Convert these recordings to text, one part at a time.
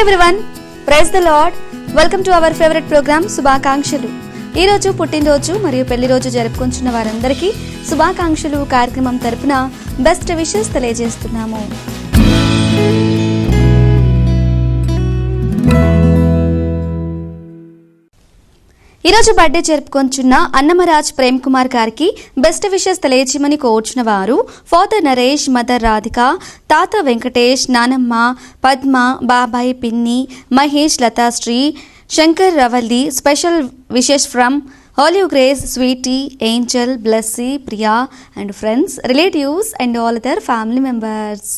Everyone, praise the Lord. Welcome to our favourite programme శుభాకాంక్షలు. ఈ రోజు పుట్టినరోజు మరియు పెళ్లి రోజు జరుపుకుంటున్న వారందరికీ శుభాకాంక్షలు కార్యక్రమం తరపున బెస్ట్ విషెస్ తెలియజేస్తున్నాము. ఈరోజు బర్త్డే జరుపుకొంచున్న అన్నమరాజ్ ప్రేమ్ కుమార్ గారికి బెస్ట్ విషెస్ తెలియజేయమని కోరుచున్న వారు ఫాదర్ నరేష్, మదర్ రాధిక, తాత వెంకటేష్, నానమ్మ పద్మ, బాబాయ్ పిన్ని, Mahesh, Latasri, Shankar Ravalli. Special wishes from Olive Grace, Sweety, Angel, Blessy, Priya and friends, relatives and all other family members.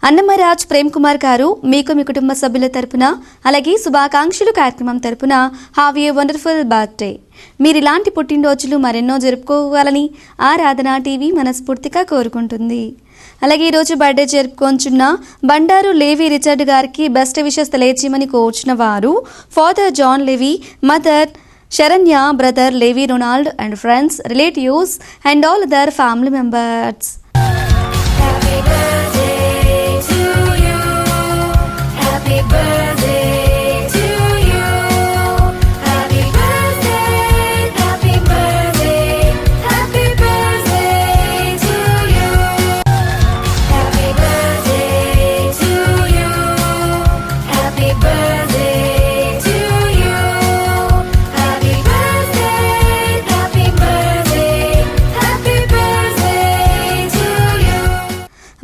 Annamaraj Prem Kumar గారు మీకు మీ కుటుంబ సభ్యుల తరపున అలాగే శుభాకాంక్షలు కార్యక్రమం తరపున హావ్ ఏ వండర్ఫుల్ బర్త్డే. మీరు ఇలాంటి పుట్టినరోజులు మరెన్నో జరుపుకోవాలని ఆరాధన టీవీ మనస్ఫూర్తిగా కోరుకుంటుంది. అలాగే ఈరోజు బర్త్డే జరుపుకొంచున్న బండారు లేవి రిచర్డ్ గారికి బెస్ట్ విషెస్ తెలియజేయమని కోరుచున్న వారు father John Levi, mother Saranya, brother Levi Ronald and friends, relatives and all other family members.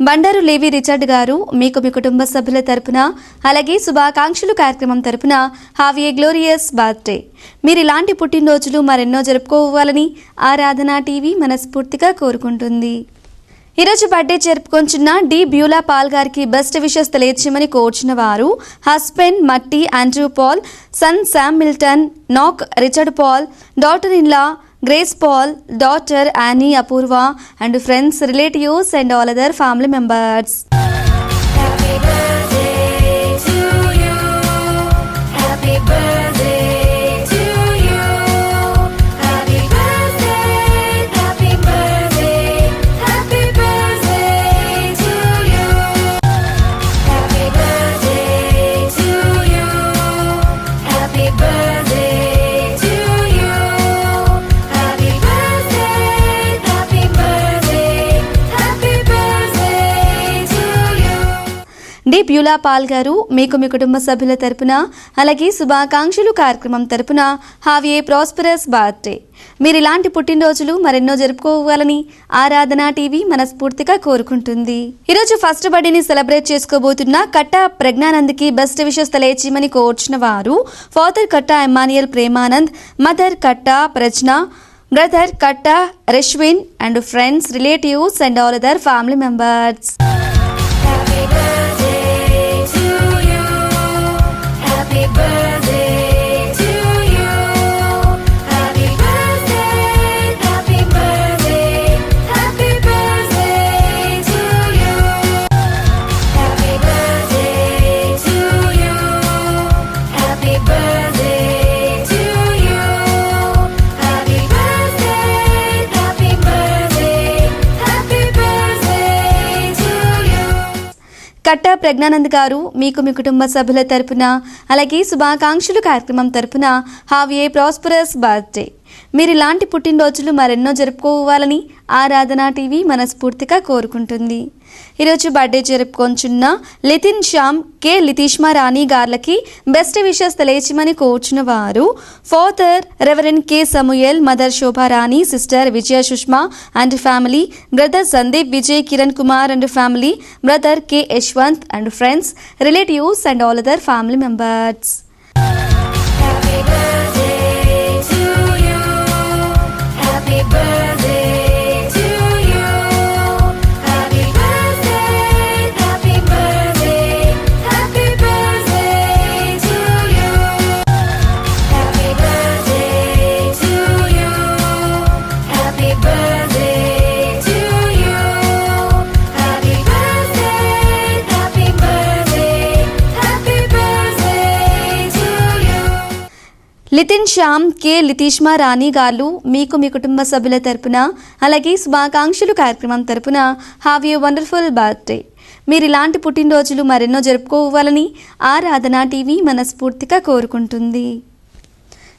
Bandaru Levi Richard గారు మీకు మీ కుటుంబ సభ్యుల తరపున అలాగే శుభాకాంక్షలు కార్యక్రమం తరపున హావ్ ఏ గ్లోరియస్ బర్త్డే. మీరు ఇలాంటి పుట్టినరోజులు మరెన్నో జరుపుకోవాలని ఆరాధన టీవీ మనస్ఫూర్తిగా కోరుకుంటుంది. ఈరోజు బర్త్డే జరుపుకొంచున్న డి బ్యూలా పాల్ గారికి బెస్ట్ విషెస్ తెలియజేయమని కోరుచున్న వారు husband Matti Andrew Paul, son Sam Milton, నాక్ Richard Paul, daughter in law Grace Paul, daughter Annie Apurva and friends, relatives and all other family members. Happy birthday to you. Happy birthday to you. Happy birthday, happy birthday, happy birthday to you. Happy birthday to you. Happy birthday. D Beulah Paul గారు మీకు మీ కుటుంబ సభ్యుల తరపున అలాగే శుభాకాంక్షలు కార్యక్రమం తరపున have a prosperous birthday. మీరు ఇలాంటి పుట్టినరోజులు మరెన్నో జరుపుకోవాలని ఆరాధన టీవీ మనస్ఫూర్తిగా కోరుకుంటుంది. ఈరోజు ఫస్ట్ బర్త్డేని సెలబ్రేట్ చేసుకోబోతున్న కట్టా ప్రజ్ఞానంద్కి బెస్ట్ విషెస్ తెలియజేయమని కోరుచున్న వారు father Katta Emmanuel Premanand, mother Katta Pragna, brother Katta Rashwin and friends, relatives and all other family members. Katta Pragnanand గారు మీకు మీ కుటుంబ సభ్యుల తరపున అలాగే శుభాకాంక్షలు కార్యక్రమం తరపున హావ్ ఏ ప్రాస్పరస్ బర్త్డే. మీరు ఇలాంటి పుట్టినరోజులు మరెన్నో జరుపుకోవాలని ఆరాధన టీవీ మనస్ఫూర్తిగా కోరుకుంటుంది. ఈరోజు బర్త్డే జరుపుకొంచున్న లితిన్ శ్యామ్, కే లితీష్మా రాణి గార్లకి బెస్ట్ విషెస్ తెలియజేయమని కోరుచున్న వారు father reverend K Samuel, mother Shobharani, sister Vijaya Sushma and family, brother Sandeep, Vijay, Kiran Kumar and family, brother K Yashwant and friends, relatives and all other family members. Happy birthday Lithin Shyam K Lithishma Rani గారు మీకు మీ కుటుంబ సభ్యుల తరపున అలాగే శుభాకాంక్షలు కార్యక్రమం తరపున హ్యావ్ ఏ వండర్ఫుల్ బర్త్డే. మీరు ఇలాంటి పుట్టినరోజులు మరెన్నో జరుపుకోవాలని ఆరాధన టీవీ మనస్ఫూర్తిగా కోరుకుంటుంది.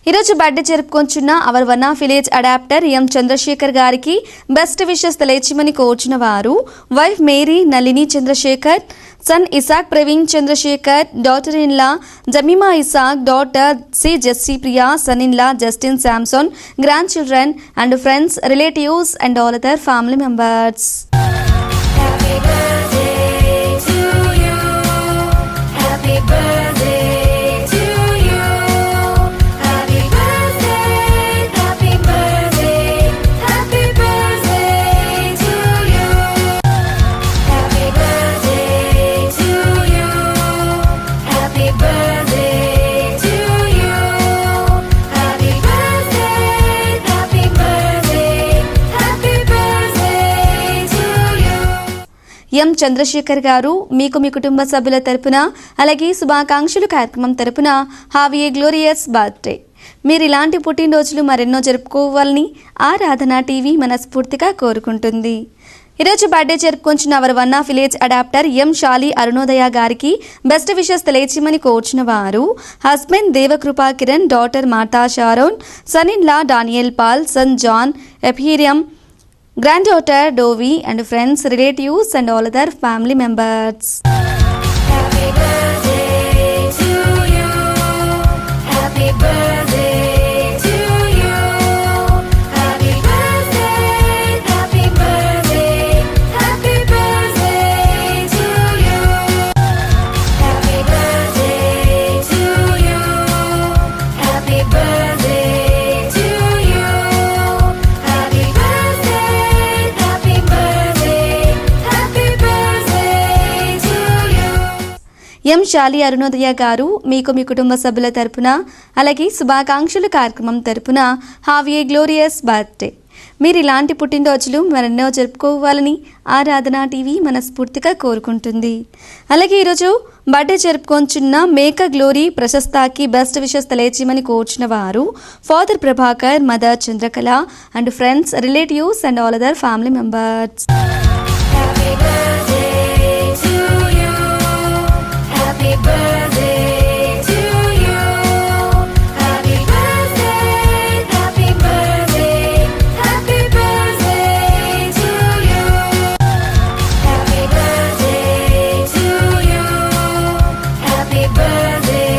ఈరోజు బర్త్డే జరుపుకొంచున్న our one of village adopter M Chandrasekhar గారికి బెస్ట్ విషెస్ తెలియచేయమని కోరుచున్న వారు wife Mary Nalini Chandrasekhar, son Isaac Praveen Chandrasekhar, daughter in law Jemima Isaac, daughter C Jessy Priya, son in law Justin Samson, grand children and friends, relatives and all other family members. M Chandrasekhar గారు మీకు మీ కుటుంబ సభ్యుల తరపున అలాగే శుభాకాంక్షలు కార్యక్రమం తరపున హ్యావ్ ఏ గ్లోరియస్ బర్త్డే. మీరు ఇలాంటి పుట్టినరోజులు మరెన్నో జరుపుకోవాలని ఆరాధన టీవీ మనస్ఫూర్తిగా కోరుకుంటుంది. ఈరోజు బర్త్డే జరుపుకొంచిన our one of village adopter M Shali Arunodaya గారికి బెస్ట్ విషెస్ తెలియచేయమని కోరుచున్న వారు husband Devakrupa Kiran, daughter Martha Sharon, son in law Daniel Paul, son John Ephraim, granddaughter Dovi and friends, relatives and all other family members. Happy birthday to you. Happy birthday to you. Happy birthday, happy birthday, happy birthday to you. Happy birthday to you. Happy birthday to you. Happy ఎం షాలి అరుణోదయ గారు మీకు మీ కుటుంబ సభ్యుల తరపున అలాగే శుభాకాంక్షలు కార్యక్రమం తరపున have a glorious birthday. మీరు ఇలాంటి పుట్టినరోజులు మరెన్నో జరుపుకోవాలని ఆరాధన టీవీ మనస్ఫూర్తిగా కోరుకుంటుంది. అలాగే ఈరోజు బర్త్డే జరుపుకొంచున్న మేక గ్లోరీ ప్రశస్తాకి బెస్ట్ విషెస్ తెలియచేయమని కోరుచున్న వారు father Prabhakar, mother Chandrakala and friends, relatives and all other family members. Happy birthday to you. Happy birthday, happy birthday, happy birthday to you. Happy birthday to you. Happy birthday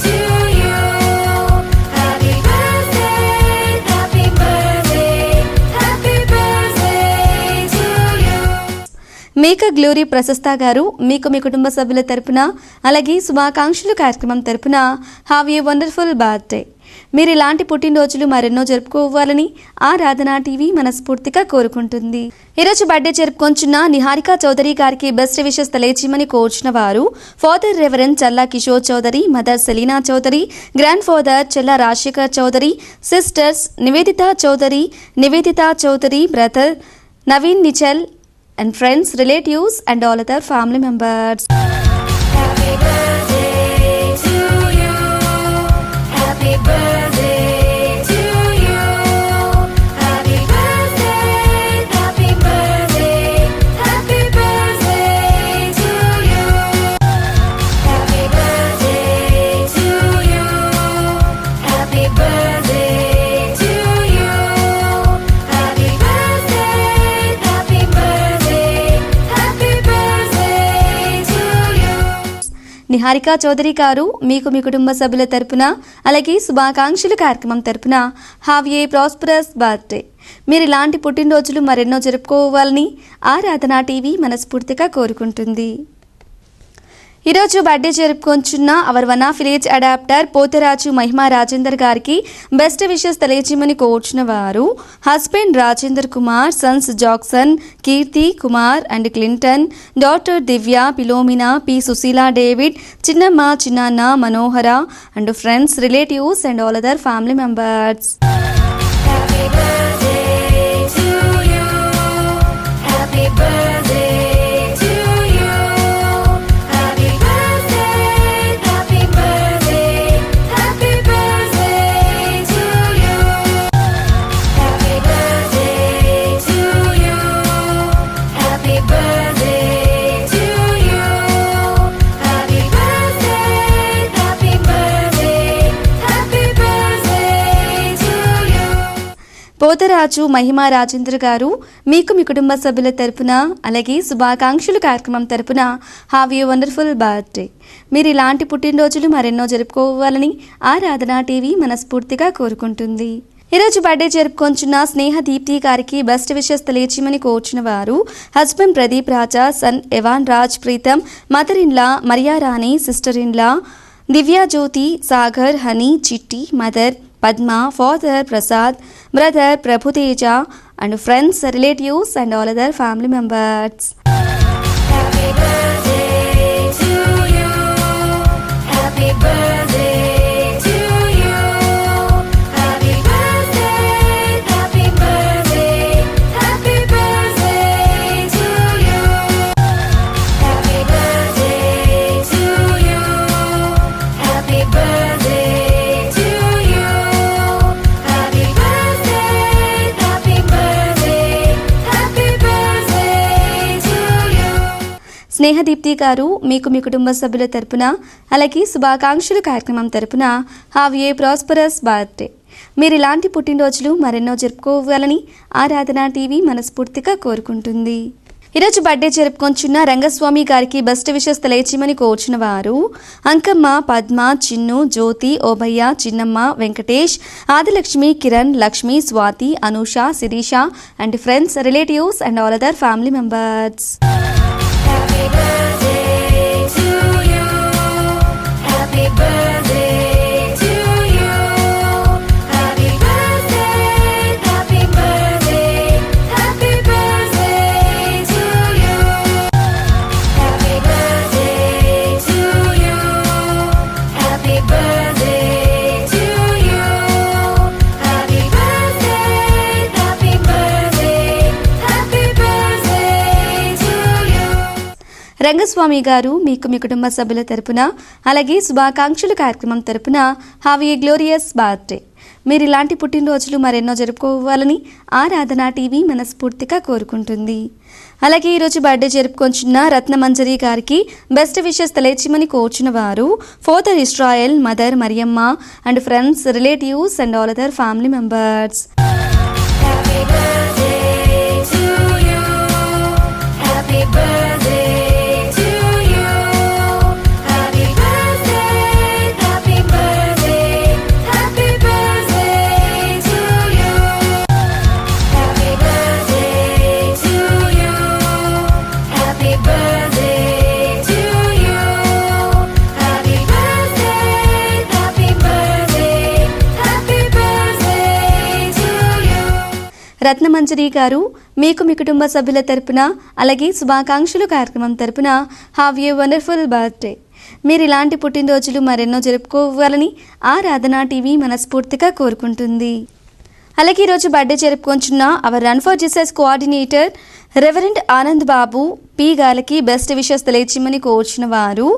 to you. Happy birthday, happy birthday, happy birthday to you. మేక glory ప్రశస్త గారు మీకు మీ కుటుంబ సభ్యుల తరపున అలాగే శుభాకాంక్షలు కార్యక్రమం తరపున హ్యావ్ ఏ వండర్ఫుల్ బర్త్డే. మీరు ఇలాంటి పుట్టినరోజులు మరెన్నో జరుపుకోవాలని ఆరాధన టీవీ మనస్ఫూర్తిగా కోరుకుంటుంది. ఈరోజు బర్త్డే జరుపుకొంచున్న నిహారిక చౌదరి గారికి బెస్ట్ విషెస్ తెలియచేయమని కోరుచున్న వారు father reverend Challa Kishore Chowdary, mother Selina Chowdary, grand father Chella Rajasekhar Chowdary, sisters Niveditha Chowdary, brother Naveen Nischal and friends, relatives and all other family members. Happy birthday to you. Happy birthday to you. Happy birthday, happy birthday, happy birthday to you. Happy birthday to you. Happy birthday to you. Happy birthday, happy birthday, happy birthday to you. Niharika Chowdary గారు మీకు మీ కుటుంబ సభ్యుల తరపున అలాగే శుభాకాంక్షలు కార్యక్రమం తరపున have a prosperous birthday. మీరు ఇలాంటి పుట్టినరోజులు మరెన్నో జరుపుకోవాలని ఆరాధన టీవీ మనస్ఫూర్తిగా కోరుకుంటుంది. ఈరోజు బర్త్డే జరుపుకొంచున్న our one of village adopter Potharaju Mahima Rajender గారికి బెస్ట్ విషెస్ తెలియచేయమని కోరుచున్న వారు husband Rajender Kumar, sons Jackson, Keerthi Kumar and Clinton, daughter Divya, Philomena, P Susheela, David, చిన్నమ్మ, చిన్నాన్న, Manohara and friends, relatives and all other family members. Happy birthday to you. Happy birthday to you. Happy birthday, happy birthday, happy birthday కొత్తరాజు మహిమా రాజేంద్ర గారు మీకు మీ కుటుంబ సభ్యుల తరపున అలాగే శుభాకాంక్షలు కార్యక్రమం తరపున హ్యావ్ ఏ వండర్ఫుల్ బర్త్డే. మీరు ఇలాంటి పుట్టినరోజులు మరెన్నో జరుపుకోవాలని ఆరాధన టీవీ మనస్ఫూర్తిగా కోరుకుంటుంది. ఈరోజు బర్త్డే జరుపుకొంచున్న స్నేహ దీప్తి గారికి బెస్ట్ విషెస్ తెలియచేయమని కోరుచున్న వారు husband Pradeep Raja, son Evan Raj Preetham, mother in law Maria Rani, sister in law Divya Jyothi, Sagar, Honey, Chitti, mother Padma, father Prasad, brother Prabhuteja and friends, relatives and all other family members. Snehadeepthi గారు మీకు మీ కుటుంబ సభ్యుల తరపున అలాగే శుభాకాంక్షలు కార్యక్రమం తరపున హ్యావ్ ఏ ప్రాస్పరస్ బర్త్డే. మీరు ఇలాంటి పుట్టినరోజులు మరెన్నో జరుపుకోవాలని ఆరాధన టీవీ మనస్ఫూర్తిగా కోరుకుంటుంది. ఈరోజు బర్త్డే జరుపుకొంచున్న రంగస్వామి గారికి బెస్ట్ విషెస్ తెలియచేయమని కోరుచున్న వారు Ankamma, Padma, Chinnu, Jyothi, Obayya, Chinnamma, Venkatesh, Adilakshmi, Kiran, Lakshmi, Swathi, Anusha, Sirisha and friends, relatives and all other family members. Happy birthday to you. Happy birthday to you. Happy birthday, happy birthday, happy birthday to you. Happy birthday to you. Happy birthday to you. Happy birthday, happy birthday, happy birthday to you. Rangaswamy గారు మీకు మీ కుటుంబ సభ్యుల తరపున అలాగే శుభాకాంక్షలు కార్యక్రమం తరపున have a glorious birthday. మీరు ఇలాంటి పుట్టినరోజులు మరెన్నో జరుపుకోవాలని ఆరాధన టీవీ మనస్ఫూర్తిగా కోరుకుంటుంది. అలాగే ఈరోజు బర్త్డే జరుపుకొంచున్న రత్నమంజరి గారికి బెస్ట్ విషెస్ తెలియచేయమని కోరుచున్న వారు father Israel, mother Mariyamma and friends, relatives and all other family members. Happy birthday to you. Happy birthday to you. Happy birthday, happy birthday, happy birthday to you. Happy birthday to you. Happy birthday to you. Happy birthday, happy birthday, happy birthday to you. రత్నమంజరి గారు మీకు మీ కుటుంబ సభ్యుల తరపున అలాగే శుభాకాంక్షలు కార్యక్రమం తరపున have a wonderful birthday. మీరు ఇలాంటి పుట్టినరోజులు మరెన్నో జరుపుకోవాలని ఆరాధన టీవీ మనస్ఫూర్తిగా కోరుకుంటుంది. అలాగే ఈరోజు బర్త్డే జరుపుకొంచున్న our run for Jesus coordinator reverend Anand Babu P గారికి బెస్ట్ విషెస్ తెలియచేయమని కోరుచున్న వారు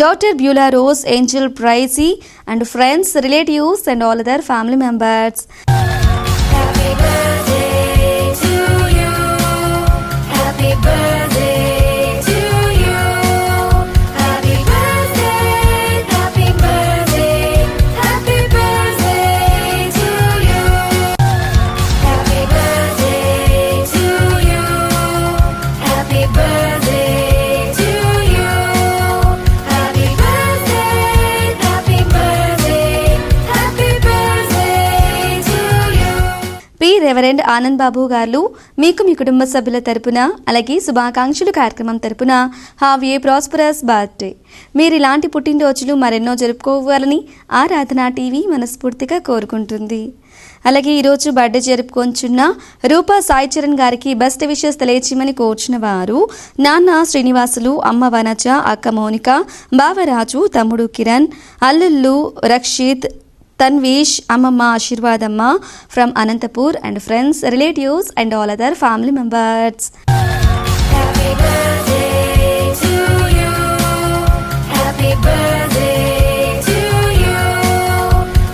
doctor Beulah Rose, Angel Praisy and friends, relatives and all other family members. Happy birthday to you. Happy birthday to you. Happy birthday, happy birthday, happy birthday to you. Happy birthday to you. Happy birthday to you. Happy birthday, happy birthday, happy birthday to you. P reverend Anand Babu గారు మీకు మీ కుటుంబ సభ్యుల తరపున అలాగే శుభాకాంక్షలు కార్యక్రమం తరపున have a prosperous birthday. మీరు ఇలాంటి పుట్టినరోజులు మరెన్నో జరుపుకోవాలని ఆరాధన టీవీ మనస్ఫూర్తిగా కోరుకుంటుంది. అలాగే ఈరోజు బర్త్డే జరుపుకొంచున్న రూపా సాయి చరణ్ గారికి బెస్ట్ విషెస్ తెలియచేయమని కోరుచున్న వారు నాన్న శ్రీనివాసులు, అమ్మ వనజ, అక్క మౌనిక, బావరాజు, తమ్ముడు కిరణ్, అల్లుళ్ళు రక్షిత్, తన్వీష్, అమ్మమ్మ Aasheervadamma from Anantapur and friends, relatives and all other family members. Happy birthday to you. Happy birthday to you.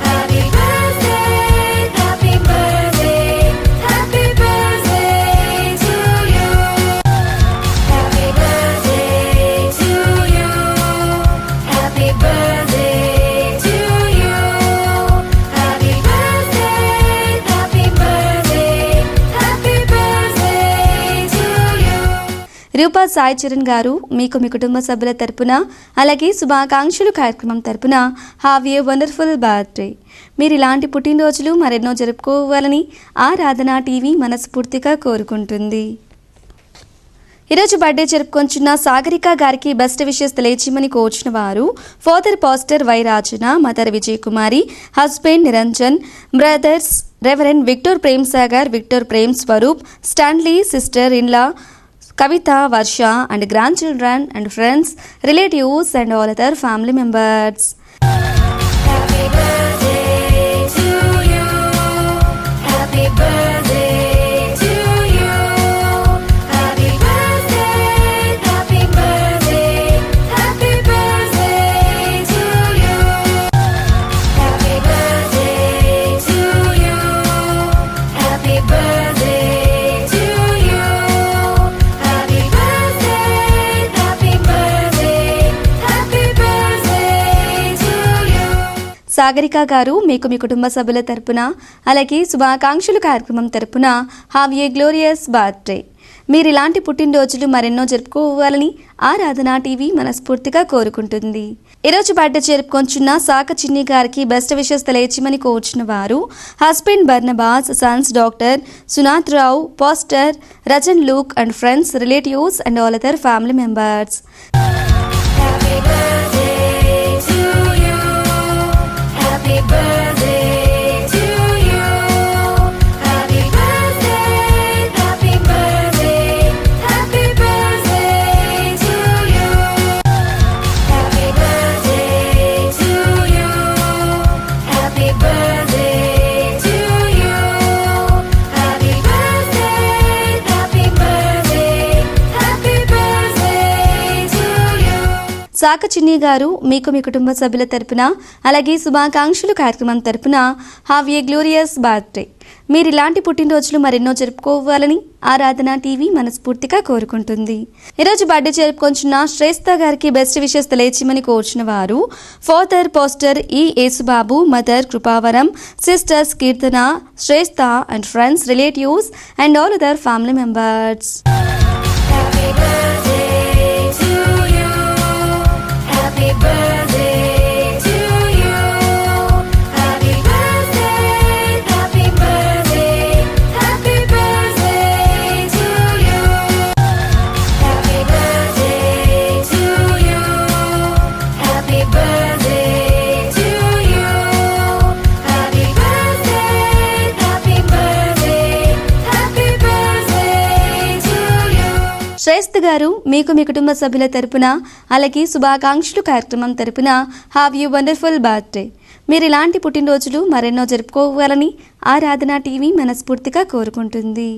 Happy birthday, happy birthday, happy birthday to you. Happy birthday to you. Happy birthday to you. Happy birthday, happy birthday, రూపా సాయి చరణ్ గారు మీకు మీ కుటుంబ సభ్యుల తరపున అలాగే శుభాకాంక్షలు కార్యక్రమం తరపున have a wonderful birthday. మీరు ఇలాంటి పుట్టినరోజులు మరెన్నో జరుపుకోవాలని ఆరాధన టీవీ మనస్ఫూర్తిగా కోరుకుంటుంది. ఈరోజు బర్త్డే జరుపుకొంచున్న సాగరిక గారికి బెస్ట్ విషెస్ తెలియచేయమని కోరుచున్న వారు father pastor Y Rajana, mother Vijay Kumari, husband Niranjan, brothers reverend Victor Prem Sagar, Victor Prem Swaroop, Stanley, sister in law Kavitha, Varsha and grand children and friends, relatives and all other family members. Happy birthday to you. Happy birthday to you. Happy birthday, happy birthday, happy birthday to you. Happy birthday to you. Happy birthday to you. Happy birthday, happy birthday, happy birthday to you. Sagarika గారు మీకు మీ కుటుంబ సభ్యుల తరపున అలాగే శుభాకాంక్షలు కార్యక్రమం తరపున have a glorious birthday. మీరు ఇలాంటి పుట్టినరోజులు మరెన్నో జరుపుకోవాలని ఆరాధన టీవీ మనస్ఫూర్తిగా కోరుకుంటుంది. ఈరోజు బర్త్డే జరుపుకొంచున్న సాక చిన్ని గారికి బెస్ట్ విషెస్ తెలియచేయమని కోరుచున్న వారు husband Barnabas, Sons doctor Sunath Rao, pastor రజన్ Luke and friends, relatives and all other family members. Happy birthday to you. Happy birthday to you. Happy birthday, happy birthday, happy birthday to you. Happy birthday to you. Happy birthday to you. Happy birthday, happy birthday, happy birthday to you. సాక చిన్ని గారు మీకు మీ కుటుంబ సభ్యుల తరపున అలాగే శుభాకాంక్షలు కార్యక్రమం తరపున హ్యావ్ ఏ గ్లోరియస్ బర్త్డే. మీరు ఇలాంటి పుట్టినరోజులు మరెన్నో జరుపుకోవాలని ఆరాధన టీవీ మనస్ఫూర్తిగా కోరుకుంటుంది. ఈరోజు బర్త్డే జరుపుకొంచున్న శ్రేష్ఠ గారికి బెస్ట్ విషెస్ తెలియచేయమని కోరుచున్న వారు father pastor E Yesubabu, mother Krupavaram, sisters Keerthana, Shreshta and friends, relatives and all other family members. Happy birthday to you. Happy birthday to you. Happy birthday, happy birthday, happy birthday to you. Happy birthday to you. Happy birthday to you. Happy birthday, happy birthday, happy birthday to you. శ్రేష్ఠ గారు మీకు మీ కుటుంబ సభ్యుల తరపున అలాగే శుభాకాంక్షలు కార్యక్రమం తరపున have you wonderful birthday. మీరు ఇలాంటి పుట్టినరోజులు మరెన్నో జరుపుకోవాలని ఆరాధన టీవీ మనస్ఫూర్తిగా కోరుకుంటుంది.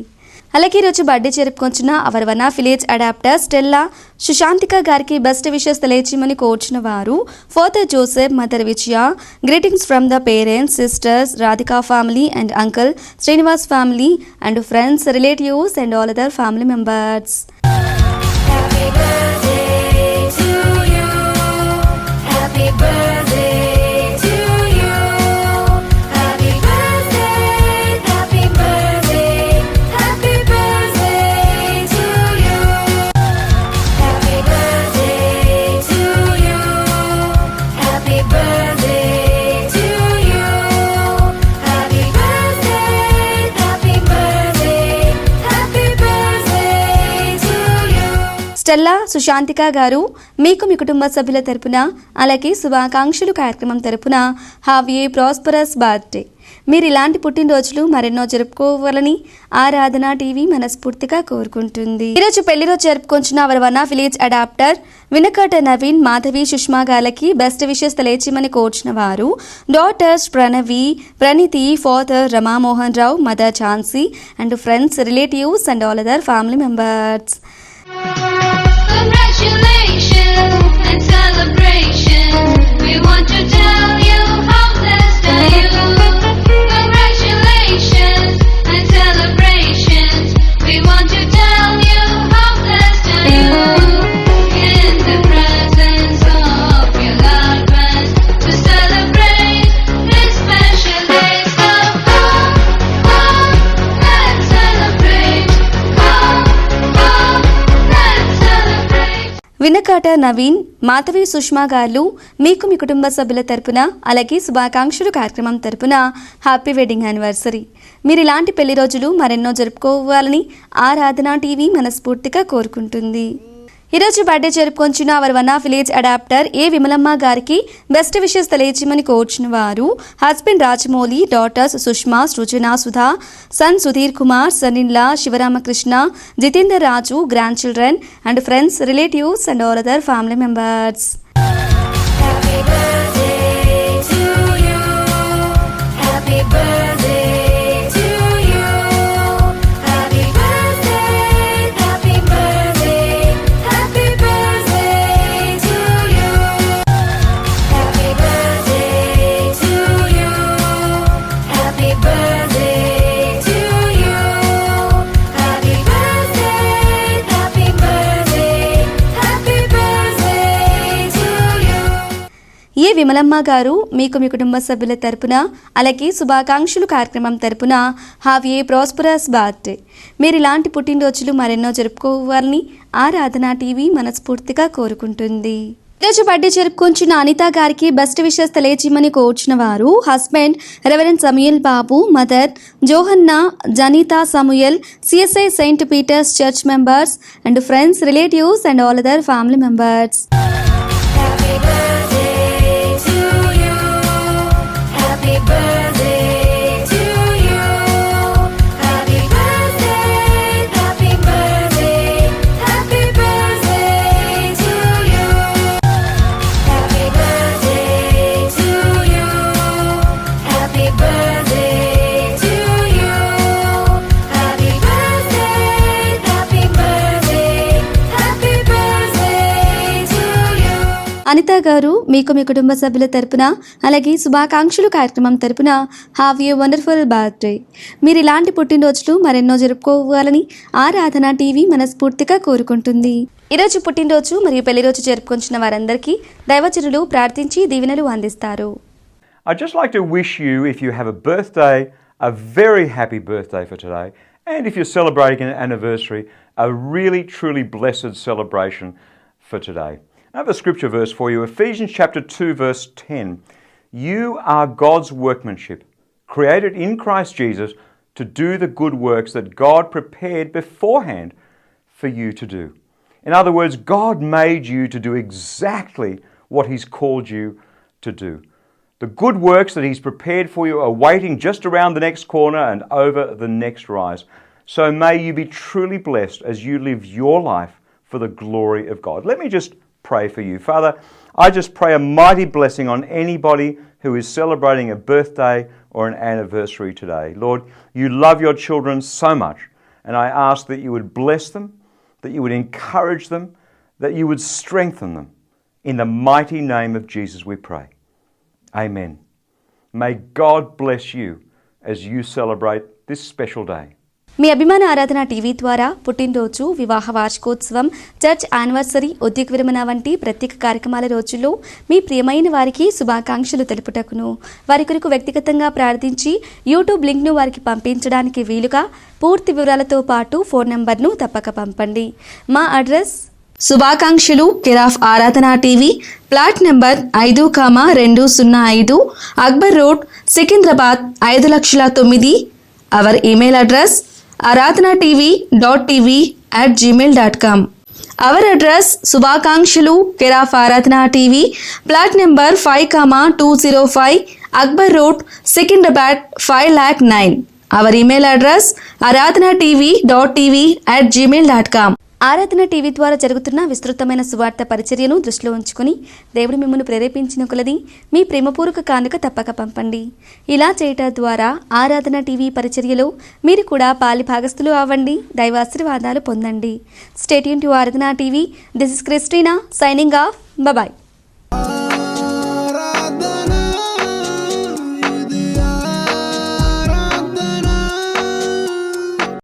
అలాగే ఈరోజు బర్త్డే జరుపుకొంచున్న our one of village adopter Stella Sushanthika గారికి బెస్ట్ విషెస్ తెలియచేయమని కోరుచున్న వారు father Joseph, mother Vijaya, greetings from the parents, sisters, Radhika family and uncle Srinivas family and friends, relatives and all other family members. Happy birthday to you. Happy birthday to you. Happy birthday, happy birthday, happy birthday to you. Happy birthday to you. Happy birthday to you. Happy birthday, happy birthday, happy birthday to you. Stella Sushanthika గారు మీకు మీ కుటుంబ సభ్యుల తరపున అలాగే శుభాకాంక్షలు కార్యక్రమం తరపున have a prosperous birthday. మీరు ఇలాంటి పుట్టినరోజులు మరెన్నో జరుపుకోవాలని ఆరాధన టీవీ మనస్ఫూర్తిగా కోరుకుంటుంది. ఈరోజు పెళ్లి రోజు జరుపుకొంచున్న our one of village adopter Vinakata Naveen, Madhavi, Sushma గాలకి బెస్ట్ విషెస్ తెలియచేయమని కోరుచున్న వారు daughters Pranavi, Praneethi, father Ramamohan Rao, mother Jhansi and friends, relatives and all other family members. Congratulations and celebration. We want to tell you how blessed are you. Congratulations and celebrations. We want to tell you how blessed are you. In the presence of your loved ones to celebrate this special day. So come, let's celebrate. Come, Vinakata Naveen, Madhavi Sushma గారు మీకు మీ కుటుంబ సభ్యుల తరపున అలాగే శుభాకాంక్షలు కార్యక్రమం తరపున happy wedding anniversary. మీరు ఇలాంటి పెళ్లి రోజులు మరెన్నో జరుపుకోవాలని ఆరాధన టీవీ మనస్ఫూర్తిగా కోరుకుంటుంది. ఈరోజు బర్త్డే జరుపుకొంచిన our one of village adopter A Vimalamma గారికి బెస్ట్ విషెస్ తెలియజేయమని కోరుచున్న వారు husband Rajamouli, daughters Sushma, Srujana, Sudha, son Sudheer Kumar, son in law, Sivaramakrishna, Jitender Raju, grand children and friends, relatives and all other family members. Happy birthday to you. Happy birthday to you. Happy birthday, happy birthday, happy birthday to you. Happy birthday to you. Happy birthday to you. Happy birthday, happy birthday, happy birthday to you. ఏ విమలమ్మ గారు మీకు మీ కుటుంబ సభ్యుల తరపున అలాగే శుభాకాంక్షలు కార్యక్రమం తరపున have a prosperous birthday. మీరు ఇలాంటి పుట్టినరోజులు మరెన్నో జరుపుకోవాలని ఆరాధన టీవీ మనస్ఫూర్తిగా కోరుకుంటుంది. ఈరోజు బర్త్డే జరుపుకొంచిన అనిత గారికి బెస్ట్ విషెస్ తెలియజేయమని కోరుచున్న వారు husband reverend Samuel Babu, mother Johanna, Janitha Samuel, CSI Saint Peter's church members and friends, relatives and all other family members. Happy birthday to you. Happy birthday to you. Happy birthday, happy birthday, happy birthday to you. Happy birthday to you. Happy birthday to you. Happy birthday, happy birthday, happy birthday to you. Anitha గారు మీకు మీ కుటుంబ సభ్యుల తరపున అలాగే శుభాకాంక్షలు కార్యక్రమం తరపున have a wonderful birthday. మీరు ఇలాంటి పుట్టినరోజులు మరెన్నో జరుపుకోవాలని ఆరాధన టీవీ మనస్ఫూర్తిగా కోరుకుంటుంది. ఈరోజు పుట్టినరోజు మరియు పెళ్లి రోజు జరుపుకొంచిన వారందరికీ దైవజనులు ప్రార్థించి దీవెనలు అందిస్తారు. I'd just like to wish you, if you have a birthday, a very happy birthday for today. And if you're celebrating an anniversary, a really, truly blessed celebration for today. I have a scripture verse for you, Ephesians chapter 2, verse 10. You are God's workmanship, created in Christ Jesus to do the good works that God prepared beforehand for you to do. In other words, God made you to do exactly what He's called you to do. The good works that He's prepared for you are waiting just around the next corner and over the next rise. So may you be truly blessed as you live your life for the glory of God. Let me just pray for you. Father, I just pray a mighty blessing on anybody who is celebrating a birthday or an anniversary today. Lord, you love your children so much, and I ask that you would bless them, that you would encourage them, that you would strengthen them. In the mighty name of Jesus we pray. Amen. May God bless you as you celebrate this special day. మీ అభిమాన ఆరాధన TV ద్వారా పుట్టినరోజు, వివాహ వార్షికోత్సవం, church anniversary, ఉద్యోగ విరమణ వంటి ప్రత్యేక కార్యక్రమాల రోజుల్లో మీ ప్రియమైన వారికి శుభాకాంక్షలు తెలుపుటకును, వారి కొరకు వ్యక్తిగతంగా ప్రార్థించి యూట్యూబ్ లింక్ను వారికి పంపించడానికి వీలుగా పూర్తి వివరాలతో పాటు ఫోన్ నంబర్ను తప్పక పంపండి. మా అడ్రస్ శుభాకాంక్షలు కేర్ ఆఫ్ ఆరాధన TV, plot number 5,205, Akbar road, Secunderabad 5,09,000. Hour email address aradhanatv.tv@gmail.com. Our address శుభాకాంక్షలు కేర్ ఆఫ్ ఆరాధన TV, plot number 5,205, Akbar road, Secunderabad 5,09,000. Hour email address aradhanatv.tv@gmail.com. ఆరాధన టీవీ ద్వారా జరుగుతున్న విస్తృతమైన సువార్త పరిచర్యను దృష్టిలో ఉంచుకుని దేవుడు మిమ్మల్ని ప్రేరేపించిన కొలది మీ ప్రేమపూర్వక కానుక తప్పక పంపండి. ఇలా చేయటం ద్వారా ఆరాధన టీవీ పరిచర్యలో మీరు కూడా పాలి భాగస్థులు అవ్వండి, దైవాశీర్వాదాలు పొందండి. Stay tuned to Aradhana TV. This is Christina signing off. Bye.